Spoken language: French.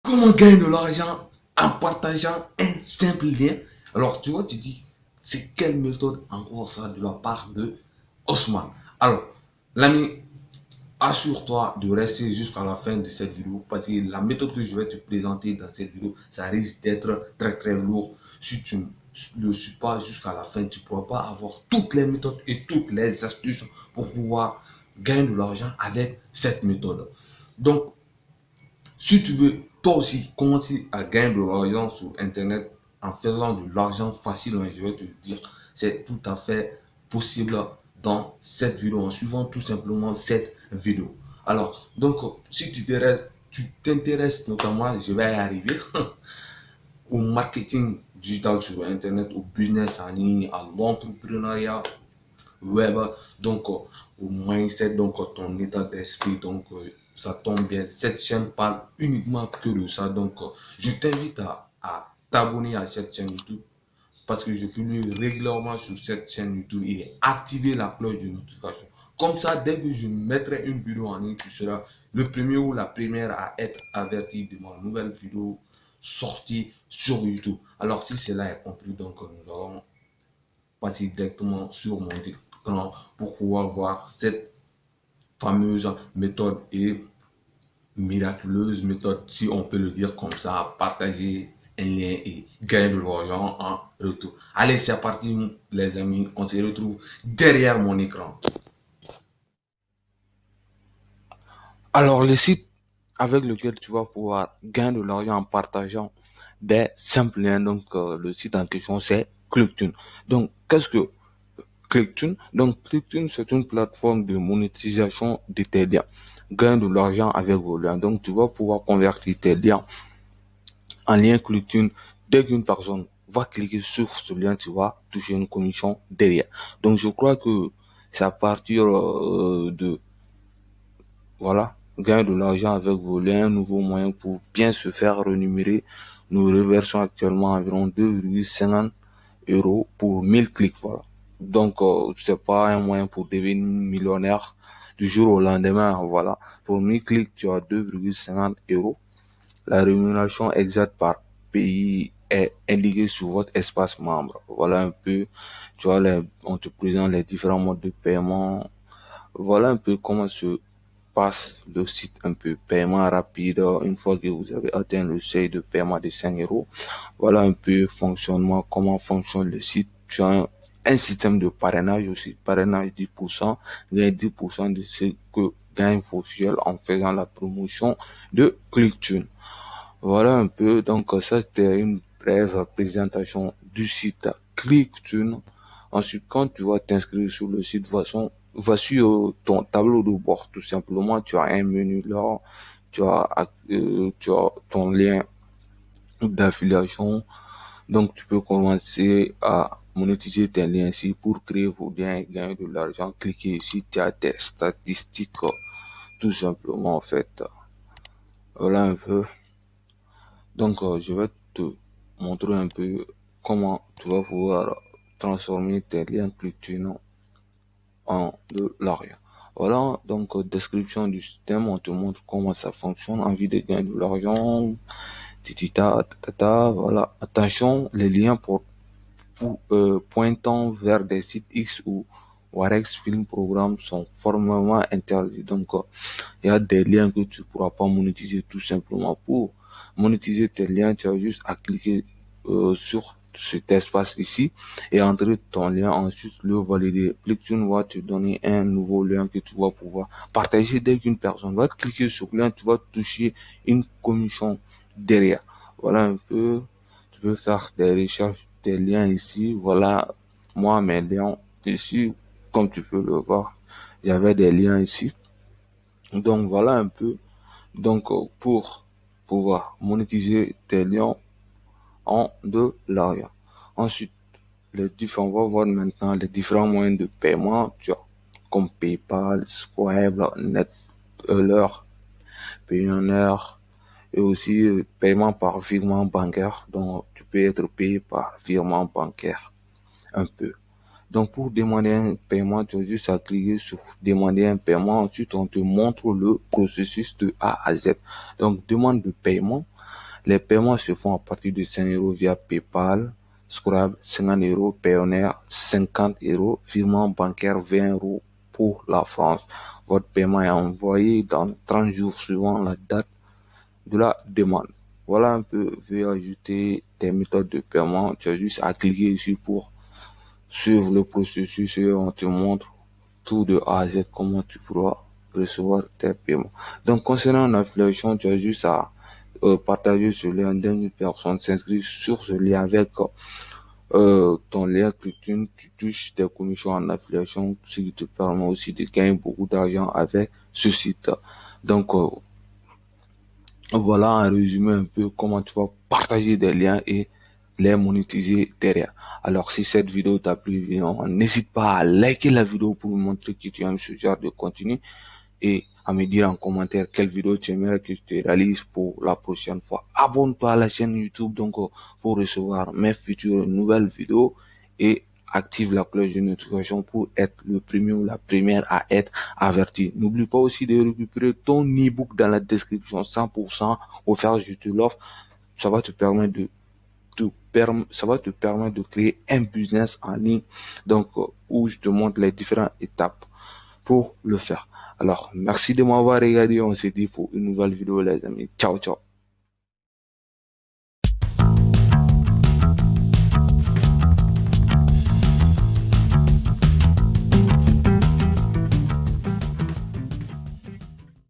Comment gagner de l'argent en partageant un simple lien? Alors, tu vois, tu dis, c'est quelle méthode encore ça de la part de Osman? Alors, l'ami, assure-toi de rester jusqu'à la fin de cette vidéo parce que la méthode que je vais te présenter dans cette vidéo, ça risque d'être très très lourd. Si tu ne le suis pas jusqu'à la fin, tu ne pourras pas avoir toutes les méthodes et toutes les astuces pour pouvoir gagner de l'argent avec cette méthode. Donc, si tu veux toi aussi commencer à gagner de l'argent sur Internet en faisant de l'argent facile, je vais te dire, c'est tout à fait possible dans cette vidéo, en suivant tout simplement cette vidéo. Alors, donc, si tu t'intéresses notamment, je vais y arriver, au marketing digital sur Internet, au business en ligne, à l'entrepreneuriat web, donc au mindset, donc ton état d'esprit, donc ça tombe bien. Cette chaîne parle uniquement que de ça, donc je t'invite à t'abonner à cette chaîne YouTube parce que je publie régulièrement sur cette chaîne YouTube et activer la cloche de notification. Comme ça, dès que je mettrai une vidéo en ligne, tu seras le premier ou la première à être averti de ma nouvelle vidéo sortie sur YouTube. Alors, si cela est compris, donc nous allons passer directement sur mon écran pour pouvoir voir cette fameuse méthode et miraculeuse méthode, si on peut le dire comme ça, partager un lien et gagner de l'argent en retour. Allez, c'est parti les amis, on se retrouve derrière mon écran. Alors, le site avec lequel tu vas pouvoir gagner de l'argent en partageant des simples liens, donc le site en question, c'est ClickTune. Donc, qu'est-ce que ClickTune? Donc, ClickTune, c'est une plateforme de monétisation de tes liens. Gagne de l'argent avec vos liens. Donc, tu vas pouvoir convertir tes liens en lien ClickTune. Dès qu'une personne va cliquer sur ce lien, tu vas toucher une commission derrière. Donc, je crois que c'est à partir de voilà, gagner de l'argent avec vos liens, un nouveau moyen pour bien se faire rémunérer. Nous reversons actuellement environ 2,50 euros pour 1000 clics. Voilà. Donc, c'est pas un moyen pour devenir millionnaire du jour au lendemain. Voilà. Pour 1000 clics, tu as 2,50 euros. La rémunération exacte par pays est indiquée sur votre espace membre. Voilà un peu, tu vois, on te présente les différents modes de paiement. Voilà un peu comment se passe le site un peu paiement rapide une fois que vous avez atteint le seuil de paiement de 5 euros. Voilà un peu fonctionnement, comment fonctionne le site. Tu as un système de parrainage aussi, parrainage 10%, gagne 10% de ce que gagne vos fioles en faisant la promotion de ClickTune. Voilà un peu, donc ça c'était une brève présentation du site ClickTune. Ensuite, quand tu vas t'inscrire sur le site, va sur ton tableau de bord, tout simplement, tu as un menu là, tu as ton lien d'affiliation, donc tu peux commencer à monétiser tes liens ici pour créer vos liens et gagner de l'argent. Cliquez ici, tu as tes statistiques, tout simplement en fait. Voilà un peu. Donc, je vais te montrer un peu comment tu vas pouvoir transformer tes liens ClickTune en de l'argent. Voilà, donc description du système, on te montre comment ça fonctionne, envie de gagner de l'argent, titita, tatata, voilà. Attention, les liens pointant vers des sites X ou Warex Film Programme sont formellement interdits. Donc, il y a des liens que tu pourras pas monétiser tout simplement. Pour monétiser tes liens, tu as juste à cliquer sur cet espace ici et entrer ton lien, ensuite le valider. ClickTune va te donner un nouveau lien que tu vas pouvoir partager dès qu'une personne va cliquer sur le lien, tu vas toucher une commission derrière. Voilà un peu, tu peux faire des recherches des liens ici. Voilà, moi mes liens ici, comme tu peux le voir, il y avait des liens ici. Donc voilà un peu. Donc pour pouvoir monétiser tes liens en de l'argent. Ensuite, on va voir maintenant les différents moyens de paiement, tu as, comme PayPal, Square, NetEller, Payoneer, et aussi paiement par virement bancaire. Donc, tu peux être payé par virement bancaire un peu. Donc, pour demander un paiement, tu as juste à cliquer sur demander un paiement. Ensuite, on te montre le processus de A à Z. Donc, demande de paiement. Les paiements se font à partir de 5 euros via PayPal, Scrab 50 euros, Payoneer 50 euros, virement bancaire 20 euros pour la France. Votre paiement est envoyé dans 30 jours suivant la date de la demande. Voilà un peu, veuillez ajouter tes méthodes de paiement. Tu as juste à cliquer ici pour suivre le processus et on te montre tout de A à Z comment tu pourras recevoir tes paiements. Donc, concernant l'affiliation, tu as juste à partager ce lien d'une personne, s'inscrire sur ce lien avec ton lien Clicktunes, tu touches des commissions en affiliation, ce qui te permet aussi de gagner beaucoup d'argent avec ce site. Donc, voilà en résumé un peu comment tu vas partager des liens et les monétiser derrière. Alors, si cette vidéo t'a plu, n'hésite pas à liker la vidéo pour me montrer que tu aimes ce genre de contenu et à me dire en commentaire quelle vidéo tu aimerais que je te réalise pour la prochaine fois. Abonne-toi à la chaîne YouTube donc pour recevoir mes futures nouvelles vidéos et active la cloche de notification pour être le premier ou la première à être averti. N'oublie pas aussi de récupérer ton e-book dans la description 100% offert, je te l'offre. Ça va te permettre de créer un business en ligne donc où je te montre les différentes étapes pour le faire. Alors, merci de m'avoir regardé. On se dit pour une nouvelle vidéo, les amis. Ciao, ciao.